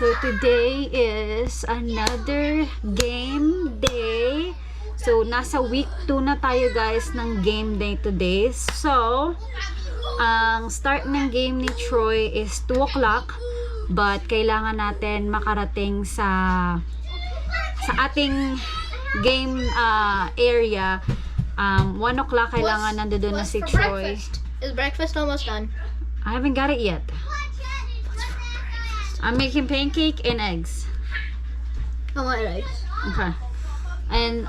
So today is another game day. So nasa week 2 na tayo guys ng game day today. So ang start ng game ni Troy is 2 o'clock, but kailangan natin makarating sa ating game area 1 o'clock. Kailangan nandoon na si Troy. Is breakfast almost done? I haven't got it yet. I'm making pancake and eggs. I want eggs. Okay. And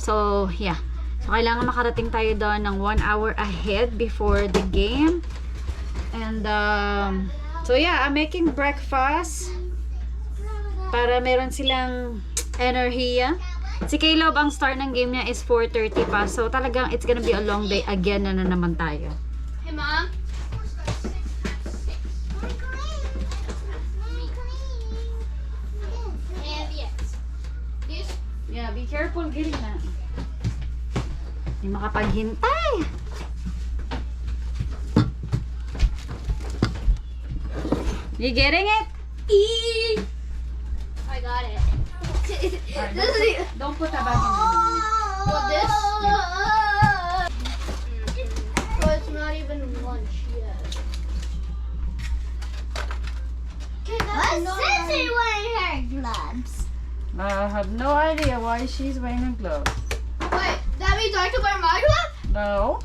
so yeah. So kailangan makarating tayo doon ng 1 hour ahead before the game. And so yeah, I'm making breakfast para meron silang enerhiya. Si Caleb, ang start ng game niya is 4:30 pa. So talagang it's gonna be a long day again na naman tayo. Hey, Mom. Yeah, be careful, Gil na. Hindi makapaghintay. You getting it? I got it. Alright, don't put a bag in there. What, this? Oh, it's not even lunch yet. What's Sissy wearing her gloves? I have no idea why she's wearing her gloves. Wait, that means I can wear my glove? No.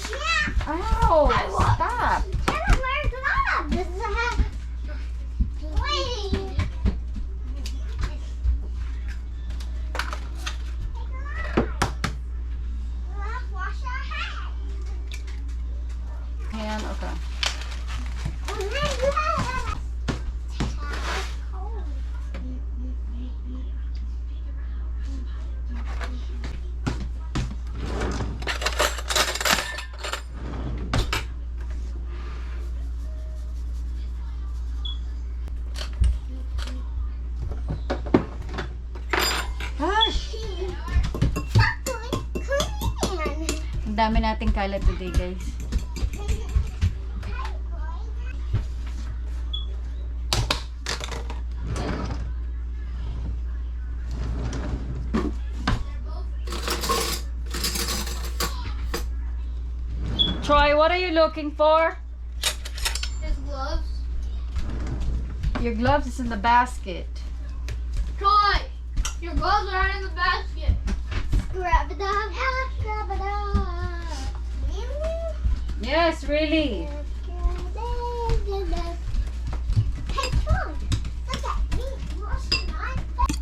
Yeah, Ow! Stop! cannot wear gloves. This is a wait. Wash your hands. Hand, okay. Ang dami nating kalat today, guys. Troy, what are you looking for? His gloves. Your gloves is in the basket. Troy, your gloves are in the basket. Grab it up, grab it up. Yes, really. Hey, Troy, look at me washing my face.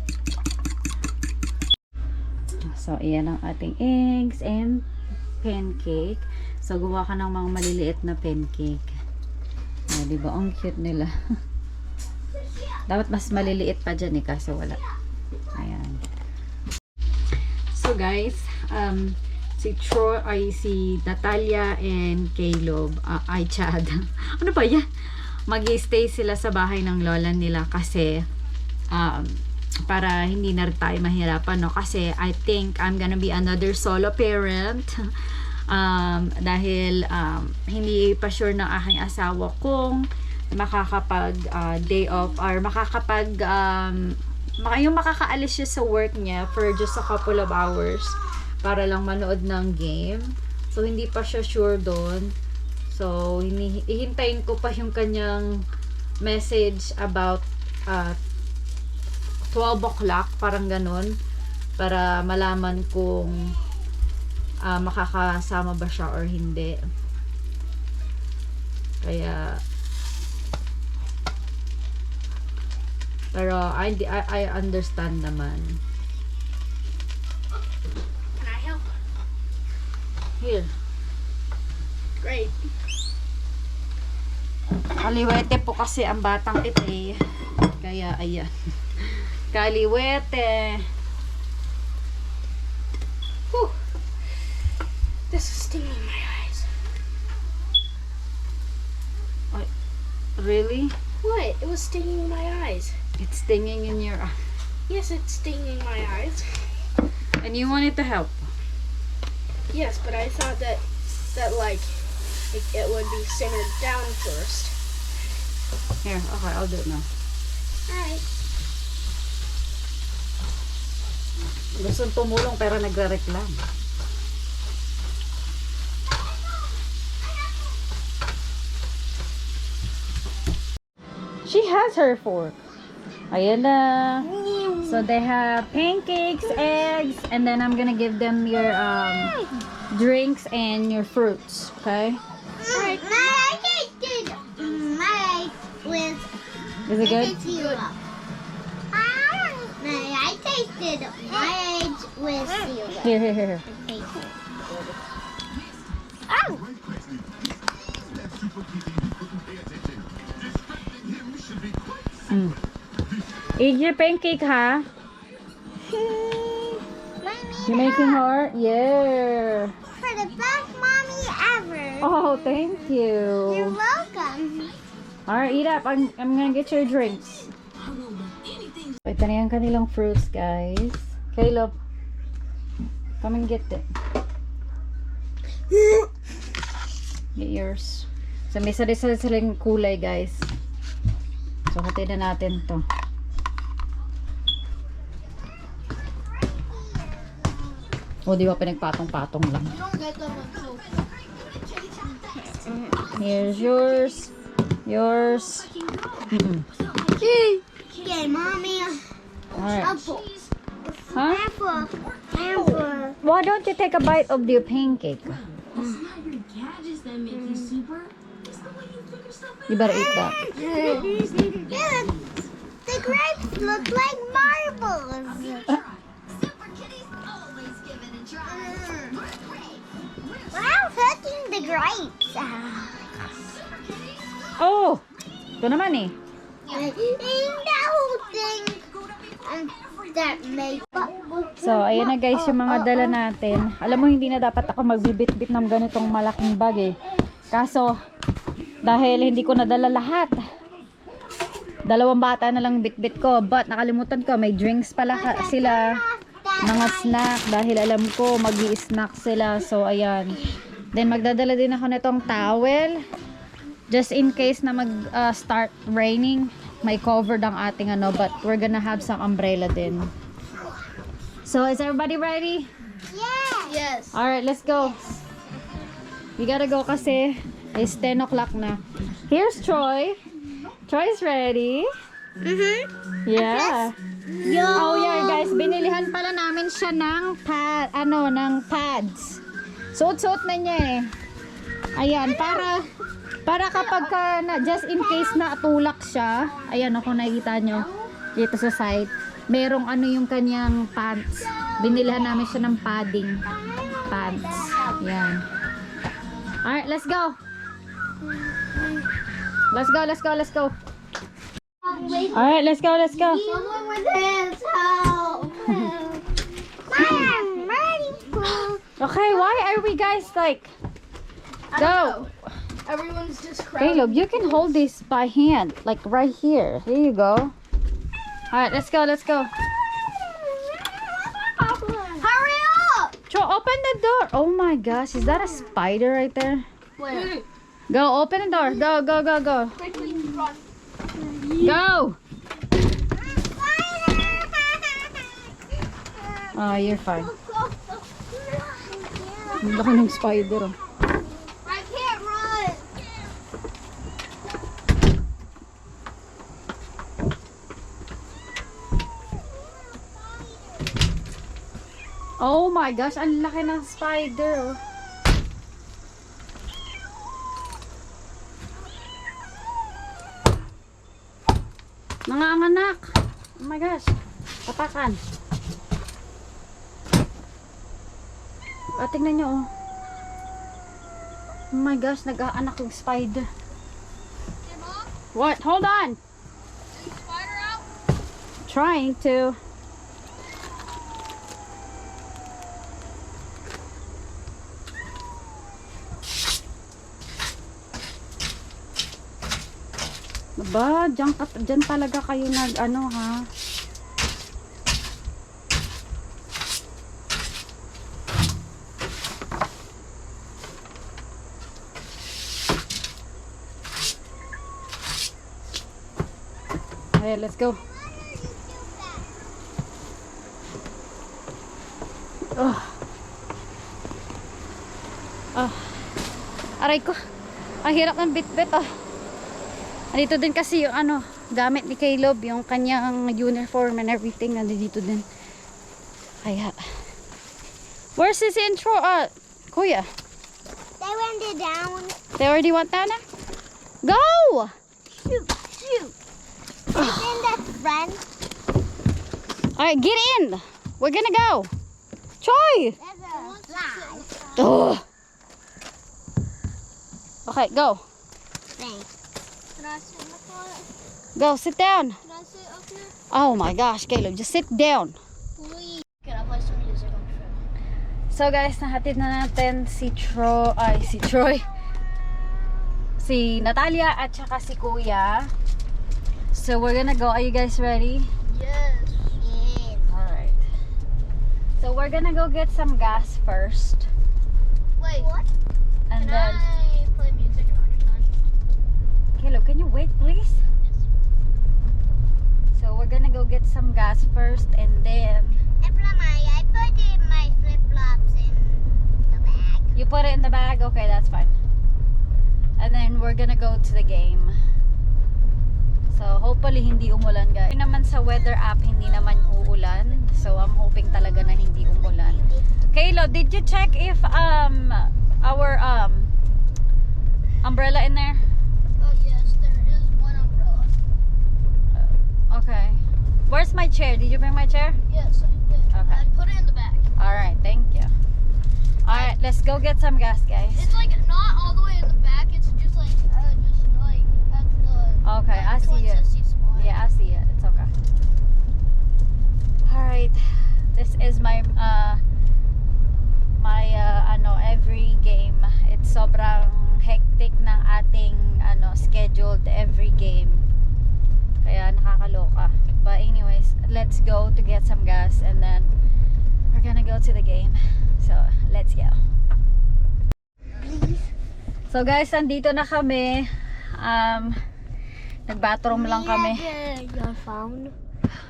So, ayan ang ating eggs and pancake. So, gawa ka ng mga maliliit na pancake. Ay, diba? Ang cute nila. Dapat mas maliliit pa dyan eh, kaso wala. Ayan. So, guys, si Troy, ay si Natalia and Caleb, ay Chad. Ano ba yan? Mag-stay sila sa bahay ng lola nila kasi para hindi na rin tayo mahirapan, no? Kasi I think I'm gonna be another solo parent. Dahil hindi pa sure ng aking asawa kung makakapag day off or yung makakaalis siya sa work niya for just a couple of hours para lang manood ng game. So hindi pa siya sure doon. So hihintayin ko pa yung kanyang message about 12 o'clock, parang ganun, para malaman kung makakasama ba siya or hindi. Kaya pero I understand naman. Can I help? Here. Great. Kaliwete po kasi ang batang ito eh. Kaya ayan. Kaliwete. Whew. This is stinging my eyes. Really? What? It was stinging my eyes. It's stinging in your eye. Yes, it's stinging my eyes. And you wanted to help. Yes, but I thought that like it would be simmered down first. Here, okay, I'll do it now. Alright. Gusto tumulong pero nagre-reklam. She has her fork. Ayan na. So they have pancakes, eggs, and then I'm gonna give them your drinks and your fruits. Okay? Alright. I tasted my with Is it good? syrup. I tasted my eggs with syrup. Here. Oh! Eat your pancake, ha? You making her? Yeah. For the best mommy ever. Oh, thank You're you. welcome. Alright, eat up. I'm gonna get your drinks. Ito na yung kanilang fruits, guys. Caleb, come and get it. Get yours. So, may sari-sari silang kulay, guys. So, hatiin na natin to. O, di ba pinagpatong-patong lang. You don't get them until Here's yours. Yours. Okay, mommy. Alright. Apple. Huh? Apple. Apple. Why don't you take a bite of your pancake? You better eat that. Yeah, the grapes look like marbles. Wow, touching the grapes. Oh! Ito naman eh. And the whole thing that makes. So, ayan na guys yung mga dala natin. Alam mo, hindi na dapat ako magbibit-bit ng ganitong malaking bag eh. Kaso, dahil hindi ko nadala lahat. 2 bata na lang bit-bit ko. But, nakalimutan ko, may drinks pala sila. Mga snack. Dahil alam ko, mag-i-snack sila. So, ayan. Then, magdadala din ako nitong towel. Just in case na mag-start raining. May covered ang ating ano. But, we're gonna have some umbrella din. So, is everybody ready? Yeah. yes. Alright, let's go. We gotta go kasi it's 10 o'clock na. Here's Troy. Troy's ready. Yeah. Oh yeah, guys, binilihan pala namin siya ng pads. Suot-suot na niya eh. Ayan, para kapag just in case na tulak siya, ayan kung nakikita nyo dito sa side, merong yung kanyang pants. Binilihan namin siya ng padding pants. Ayan. Alright, let's go. Let's go. Alright, let's go. Someone with hands, help. I'm ready for. Okay, why are we guys like... Go! Everyone's just crowded. Caleb, you can hold this by hand. Like right here. Here you go. Alright, let's go. Hurry up! Open the door. Oh my gosh, is that a spider right there? Where? Go, open the door. Go. Quickly run. Go! Oh, you're fine. Ang laki ng spider. Oh. I can't run. Oh my gosh, ang laki ng spider. Oh. Nanganganak. Oh my gosh. Tapakan. Tingnan nyo, oh. Oh my gosh, nag-aanak yung spider. Hey, Mom, What? Hold on. is the spider out? Trying to. Ba, dyan talaga kayo nag-ano ha. Okay, let's go. Oh. Oh. Aray ko. Ang hirap ng bit-bit ah. Andito din kasi yung ano, gamit ni Caleb, yung kanyang uniform and everything nandito din. Kaya. Where's his intro? Kuya. They went it down. They already went down now? Go! Shoot, shoot. It's in the front. Alright, get in. We're gonna go. Troy! There's a fly. Ugh. Okay, go. Thanks. Can I sit in the front? Go, sit down. Can I sit up here? Oh my gosh, Caleb, just sit down. Please. Can I play some music on the phone? So guys, nahatid na natin si Troy. Si Natalia at saka si Kuya. So we're gonna go. Are you guys ready? Yes. Yes. Alright. So we're gonna go get some gas first. Wait. What? And Can then I play music on your phone? Caleb, can you wait please? So we're gonna go get some gas first and then I put in my flip-flops in the bag. you put it in the bag? Okay, that's fine. And then we're gonna go to the game. So hopefully hindi umulan guys. Naman sa weather app hindi naman uulan. So I'm hoping talaga na hindi umulan. Kaylo, did you check if our umbrella in there? Oh yes, there is one umbrella. Okay. Where's my chair? Did you bring my chair? Yes, I did. Okay. I put it in the bag. Alright, thank you. Alright, let's go get some gas guys. It's like not all the way in the back. It's just like at the. Okay, I see it. Spot. Yeah, I see it. It's okay. Alright. This is my every game. It's sobrang hectic ng ating scheduled every game. Kaya nakakaloka. But anyways, let's go to get some gas and then we're gonna go to the game. So, let's go. So guys, nandito na kami. Nag-bathroom lang kami. Your phone.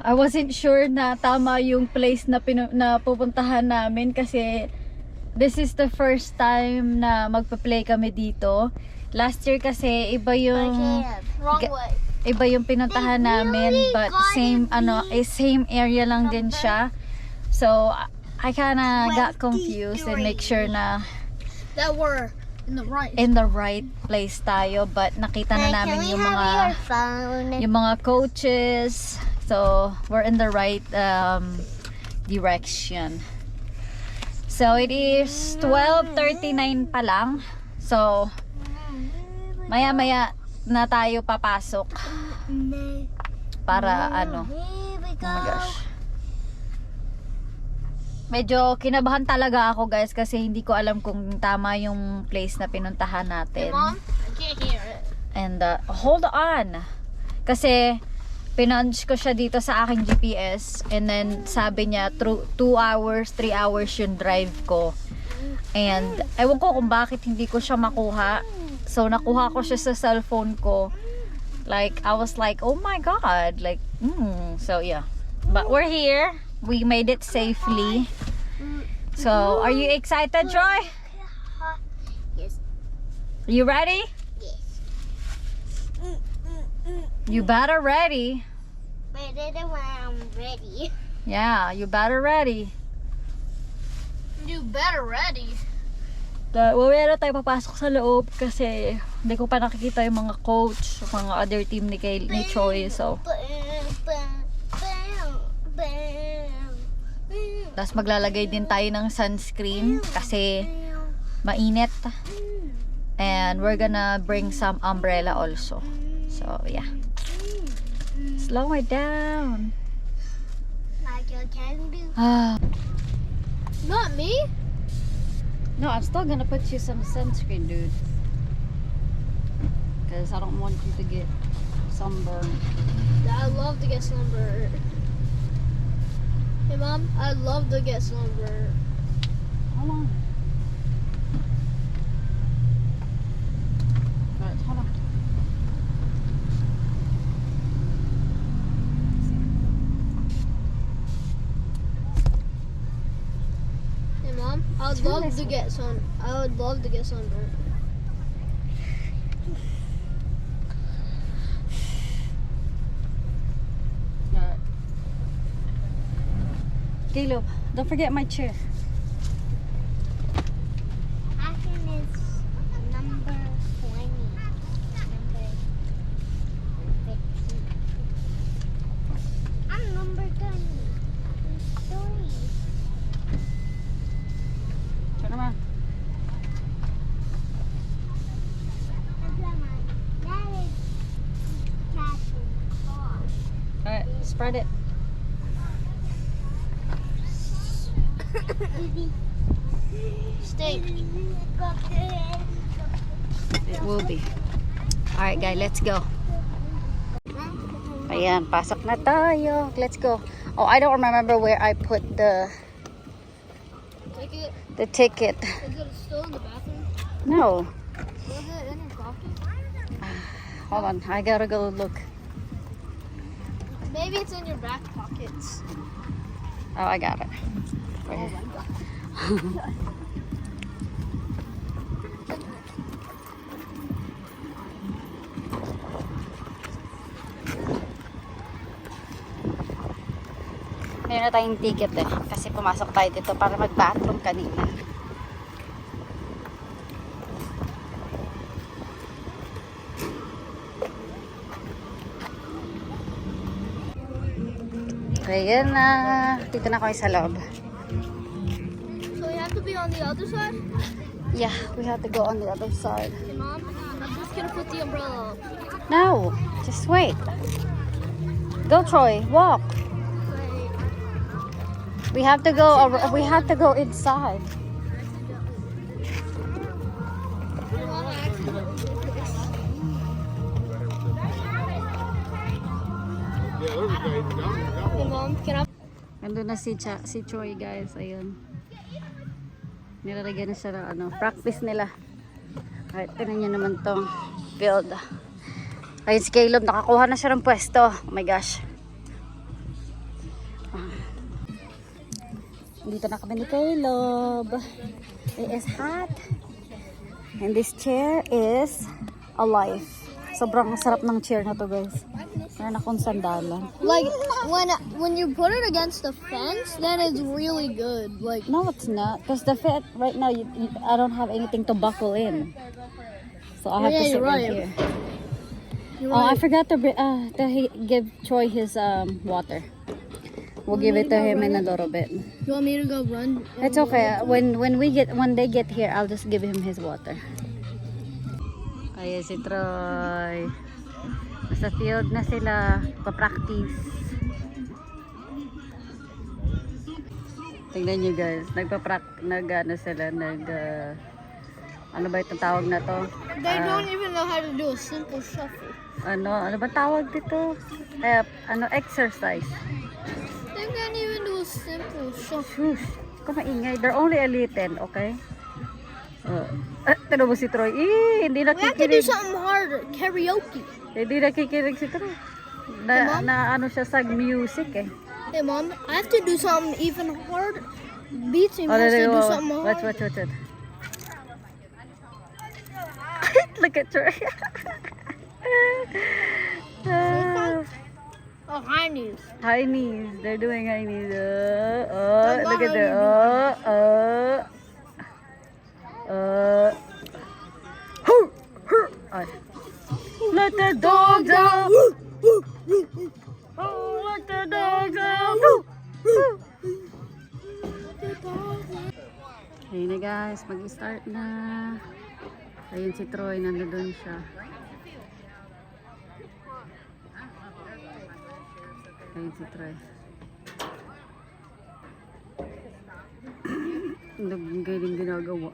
I wasn't sure na tama yung place na pupuntahan namin kasi this is the first time na magpa-play kami dito. Last year kasi iba yung Wrong way. iba yung pinuntahan namin, but same same area lang din siya. So I kinda got confused and make sure na That we're in the right place tayo, but nakita na namin yung mga coaches. So we're in the right direction. So it is 12:39 pa lang. So maya-maya na tayo papasok para oh my gosh. Medyo kinabahan talaga ako guys kasi hindi ko alam kung tama yung place na pinuntahan natin. Hey, Mom, I can't hear it. And hold on. Kasi pinunch ko siya dito sa aking GPS and then sabi niya 2 hours, 3 hours yung drive ko. And ewan ko kung bakit hindi ko siya makuha. So nakuha ko siya sa cellphone ko. Like I was like, "Oh my god." Like so yeah. But we're here. We made it safely. So, are you excited, Troy? Yes. You ready? Yes. You better ready. Ready when I'm ready. Yeah, you better ready. You better ready. Mamaya na tayo papasok sa loob kasi hindi ko pa nakikita yung mga coach, mga other team ni Troy. So, tapos maglalagay din tayo ng sunscreen kasi mainit. And we're gonna bring some umbrella also. So, yeah. Slow it down. Like you can do. Not me? No, I'm still gonna put you some sunscreen, dude. Because I don't want you to get sunburned. I love to get sunburned. Hey, Mom, I'd love to get sunburned. Hold on. Alright, hold on. would love to get sun. I would love to get sunburned. Caleb, don't forget my chair. Action is number 20. Number 15. I'm number 20. Sorry. Siya naman. That is catching car. Alright, spread it. Steak. It will be. Alright guys, let's go. Ayan, pasok na tayo. Let's go. Oh, I don't remember where I put the ticket. Is it still in the bathroom? No. Was it in your pocket? Hold on, I gotta go look. Maybe it's in your back pockets. Oh, I got it. Right here. Meron na tayong ticket eh. Kasi pumasok tayo dito para mag-bathroom kanina. Ayan na. Dito na kami sa loob. So we have to be on the other side? Yeah, we have to go on the other side. Okay, Mom, I'm just gonna put the umbrella up. No, just wait. Go, Troy. Walk. Wait. We have to go. We have to go inside. Mom, I actually don't do this. Okay, Mom, can I? Nandun na si Troy, guys. Ayun. Nilalagyan na siya ng ano, practice nila. Alright, tinan niyo naman tong field. Ayun si Caleb, nakakuha na siya ng pwesto. Oh my gosh. Dito na kami ni Caleb. It is hot. And this chair is alive. Sobrang sarap ng chair na to, guys. Meron akong sandalan. Like when you put it against the fence, then it's really good. Like No, it's not. Because the fit right now, I don't have anything to buckle in. So I have Yeah, to sit you're right right. here. you're Oh, I right. forgot to give Troy his water. We'll give it to him in a little bit. You want me to go run? It's okay. When they get here, I'll just give him his water. Ayan si Troy. Sa field na sila, pa-practice. Tingnan nyo guys, ano sila, ano ba itong tawag na to? They don't even know how to do a simple shuffle. Ano ba tawag dito? Exercise. They can't even do a simple shuffle. Shush, kumaingay. They're only a little, okay? Tinan mo si Troy. Hindi We have to do nakikinig. something harder. Karaoke. Hindi nakikinig si Troy. Na ano siya sa music eh. Hey Mom, I have to do something even harder. Beat team Oh, has to there you do go. something Watch. harder. Look at Troy. Oh, high knees. High knees. They're doing high knees. Look at high that. Let the dogs out. Oh, let the dogs out. Ayun na guys, mag-start na. Ayun si Troy, nandun siya. Ayun si Troy. Ang galing ginagawa.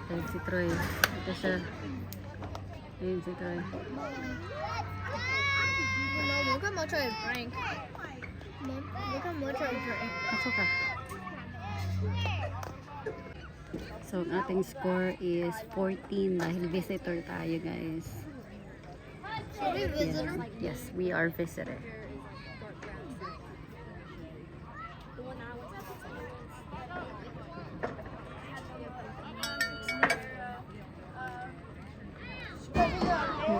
Ayun si Troy. Ito siya. Ayun si Troy. Mom, look how much I drank. Mom, look how much I drank. Pasok ka. So, ang ating score is 14 dahil visitor tayo, guys. So we visitor. Yes, we are visitor.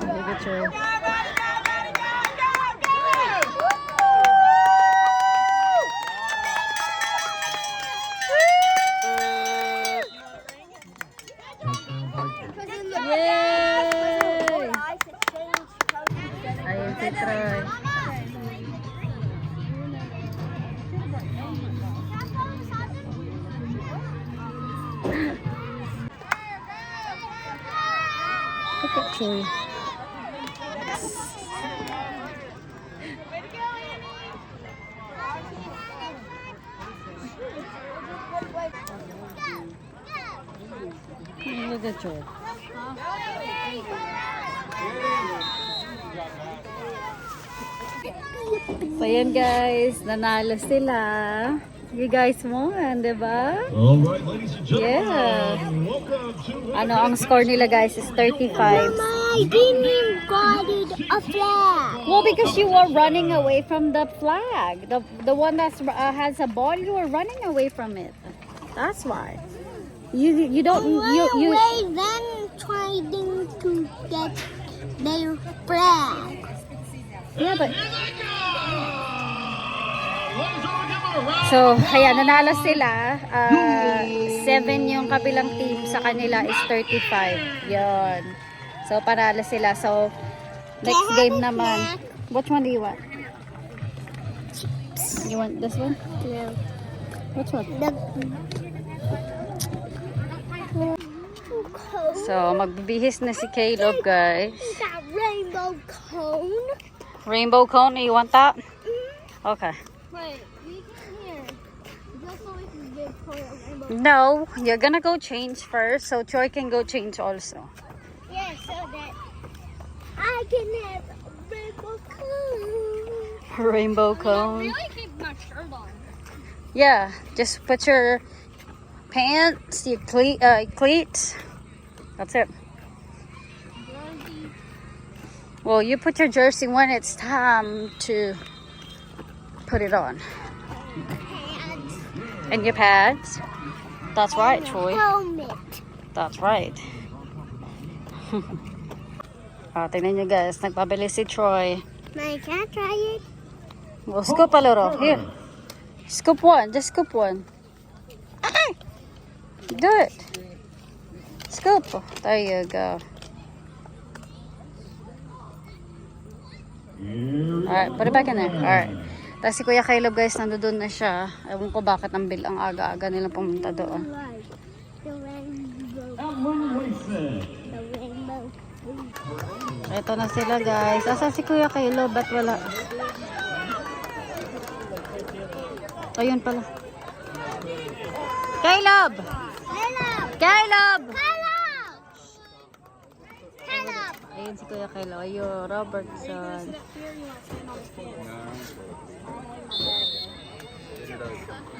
Look at Troy. Yay! Ayun si Troy. Look at Troy. Look at Troy. So yan guys, nanalo sila. You guys won, diba? All right, ladies and gentlemen, Yeah. welcome to Ano, ang score nila guys is 35. I didn't even got it a flag. Well, because you were running away from the flag. The one that has a ball, you were running away from it. That's why. You don't you then trying to get their flag. yeah, but so, ayan, nanalo sila. 7 yung kabilang team sa kanila is 35. Yon. So, panalo sila. So, next game naman. Which one do you want? You want this one? No. Which one? The So, magbibihis na si Caleb, guys. that rainbow cone. Rainbow cone, you want that? Okay. Wait, we can hear. Just so we can give Troy a rainbow. No, you're gonna go change first, so Troy can go change also. Yeah, so that I can have a rainbow cone. Rainbow cone. Really keep my shirt on. Yeah, just put your pants, your cleats. That's it. Well, you put your jersey when it's time to put it on. And your pads. That's right, Troy. Helmet. That's right. Tingnan nyo guys, nagpabili si Troy. Mike, can I try it? Well, scoop a little. Here. Scoop one. Just scoop one. Do it. Scoop. There you go. Alright, put it back in there. Alright. Tapos si Kuya Caleb guys, nandoon na siya. Ewan ko bakit ang aga-aga nilang pumunta doon. The rainbow. Wilson. The rainbow. Ito na sila guys. Asa si Kuya Caleb? Ba't wala? Ayun pala. Caleb! Hello. Caleb! Hello. Hello. Ayun si Kuya Caleb. Ayun, Robertson.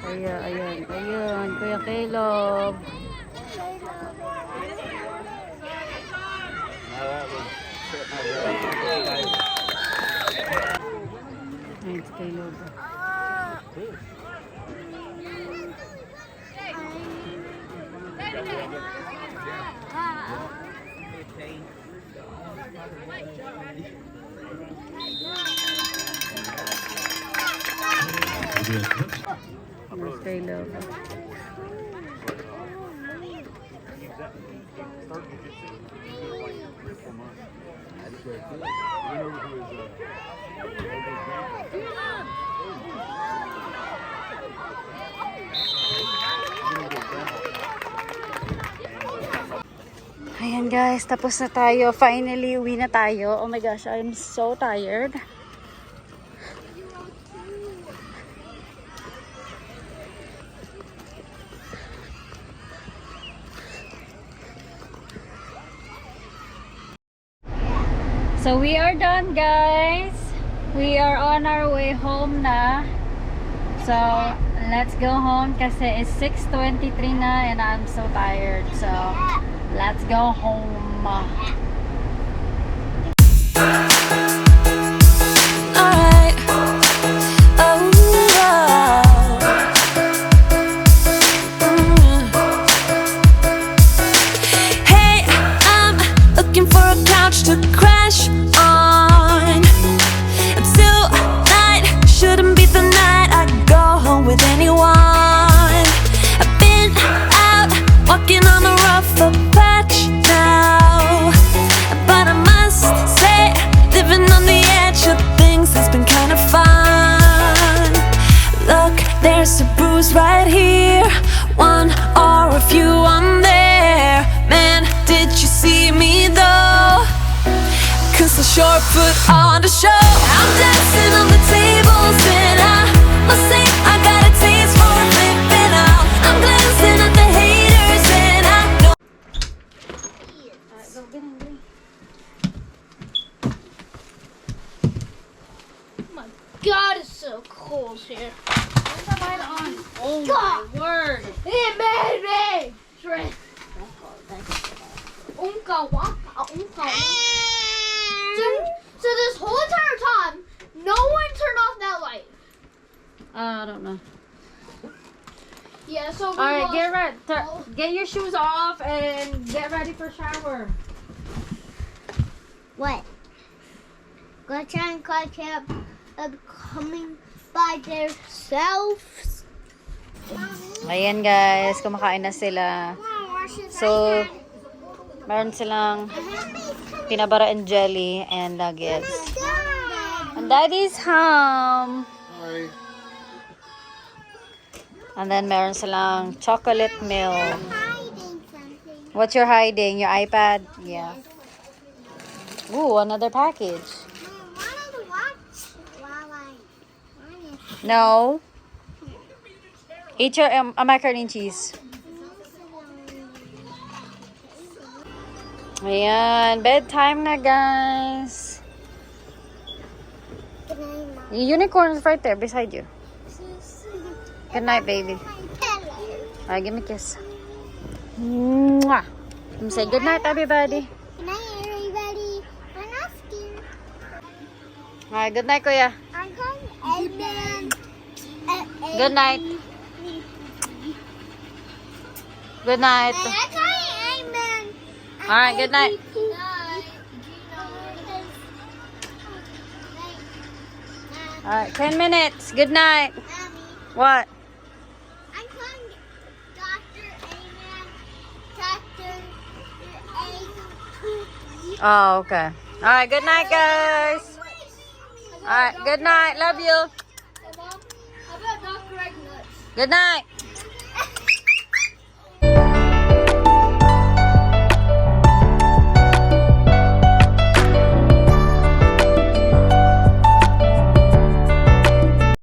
Ayun. Kuya Caleb. Ayun si Caleb. Ayun si Caleb. Ayan guys, tapos na tayo. Finally, uwi na tayo. Oh my gosh, I'm so tired. So we are done, guys. We are on our way home na. So let's go home kasi it's 6:23 na and I'm so tired. So let's go home. Alright. Oh, hey, I'm looking for a couch to crash on. Tonight shouldn't be the night I go home with anyone. I've been out walking on the rougher patch now, but I must say, living on the edge of things has been kind of fun. Look, there's a bruise right here, one or a few on there. Man, did you see me though? 'Cause I sure put on the show. I'm dancing on the tables and I must say I got a taste for flipping out. I'm glancing at the haters and I know. God, it's so cold here. Oh God. my word. It made me drink. Unka wampa, unka wampa. So this whole entire time, no one turned off that light. I don't know. Yeah, so we Alright, lost get ready. all- Get your shoes off and get ready for shower. What? Go try and catch up coming by themselves. Ayan guys, kumakain na sila. So, meron silang pinabara and jelly and nuggets. And daddy's home. And then meron silang chocolate milk. Hiding something. What you're hiding? Your iPad? Yeah. Ooh, another package. I wanted to watch while I wanted. No. Eat your macaroni and cheese. Ayan, bedtime na guys. Yung unicorn is right there beside you. Good night, baby. Alright, give me a kiss. Mwah. Say good night, everybody. Good night, everybody. I'm not scared. Alright, good night, kuya. I'm going Amen. Good night. Good night. I'm going Amen. Alright, good night. Alright, 10 minutes. Good night. What? I'm calling Dr. Amen. Dr. A. Oh, okay. Alright, good night, guys. Alright, good night. Love you. Mom, how about Dr. Egg Nuts? Good night.